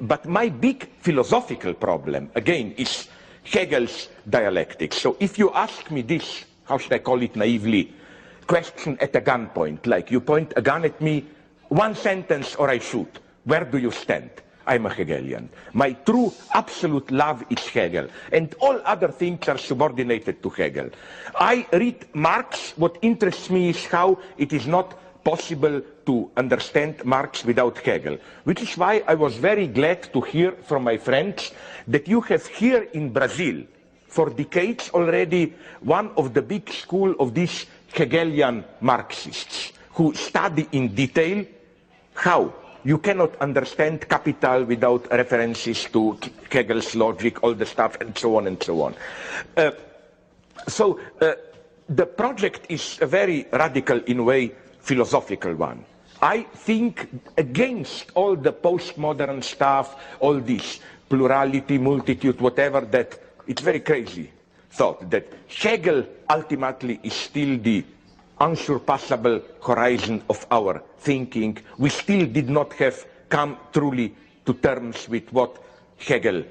But my big philosophical problem, again, is Hegel's dialectics. So if you ask me this, how should I call it naively, question at a gunpoint, like you point a gun at me, one sentence or I shoot, where do you stand? I'm a Hegelian. My true absolute love is Hegel, and all other things are subordinated to Hegel. I read Marx. What interests me is how it is not possible to understand Marx without Hegel, which is why I was very glad to hear from my friends that you have here in Brazil, for decades already, one of the big school of these Hegelian Marxists who study in detail how you cannot understand Capital without references to Hegel's logic, all the stuff, and so on and so on. The project is a very radical, in a way, philosophical one. I think against all the postmodern stuff, all this plurality, multitude, whatever, that it's very crazy thought that Hegel ultimately is still the unsurpassable horizon of our thinking. We still did not have come truly to terms with what Hegel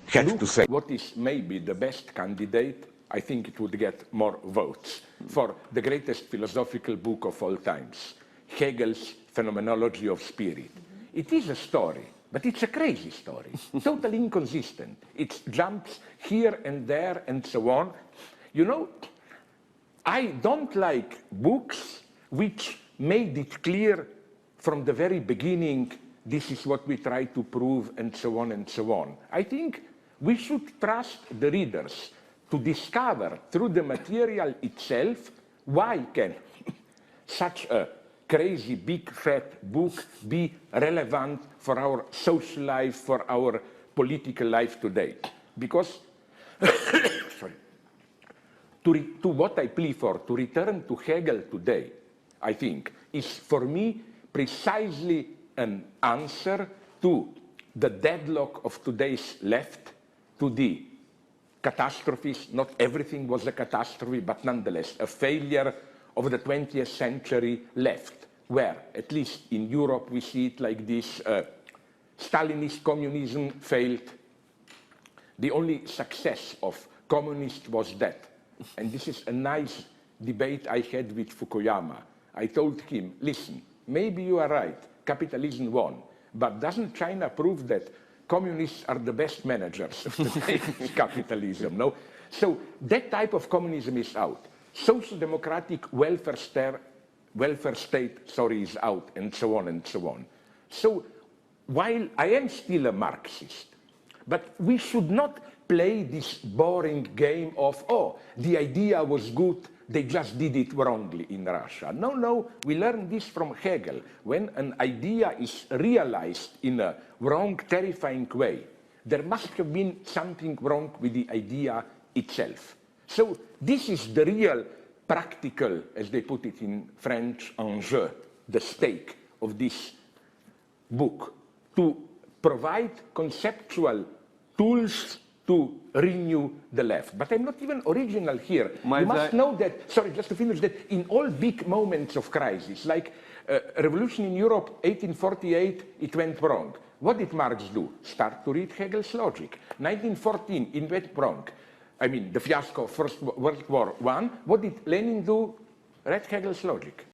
had to say. What is maybe the best candidate, I think it would get more votes, for the greatest philosophical book of all times, Hegel's Phenomenology of Spirit. It is a story, but it's a crazy story, totally inconsistent. It jumps here and there and so on. You know, I don't like books which made it clear from the very beginning, this is what we try to prove, and so on and so on. I think we should trust the readers to discover through the material itself why can such a crazy, big, fat book be relevant for our social life, for our political life today. Because, sorry. To what I plea for, to return to Hegel today, I think, is for me precisely an answer to the deadlock of today's left, to the catastrophes. Not everything was a catastrophe, but nonetheless, a failure of the 20th century left, where, at least in Europe, we see it like this, Stalinist communism failed. The only success of communists was that. And this is a nice debate I had with Fukuyama. I told him, listen, maybe you are right, capitalism won, but doesn't China prove that communists are the best managers of today's capitalism, no? So that type of communism is out. Social democratic welfare state, is out, and so on and so on. So while I am still a Marxist, but we should not play this boring game of, oh, the idea was good, they just did it wrongly in Russia. No, no, we learned this from Hegel. When an idea is realized in a wrong, terrifying way, there must have been something wrong with the idea itself. So this is the real practical, as they put it in French, enjeu, the stake of this book, to provide conceptual tools to renew the left. But I'm not even original here. You must know that, sorry, just to finish, that in all big moments of crisis, like revolution in Europe, 1848, it went wrong. What did Marx do? Start to read Hegel's logic. 1914, it went wrong. I mean, the fiasco of First World War I. What did Lenin do? Read Hegel's logic.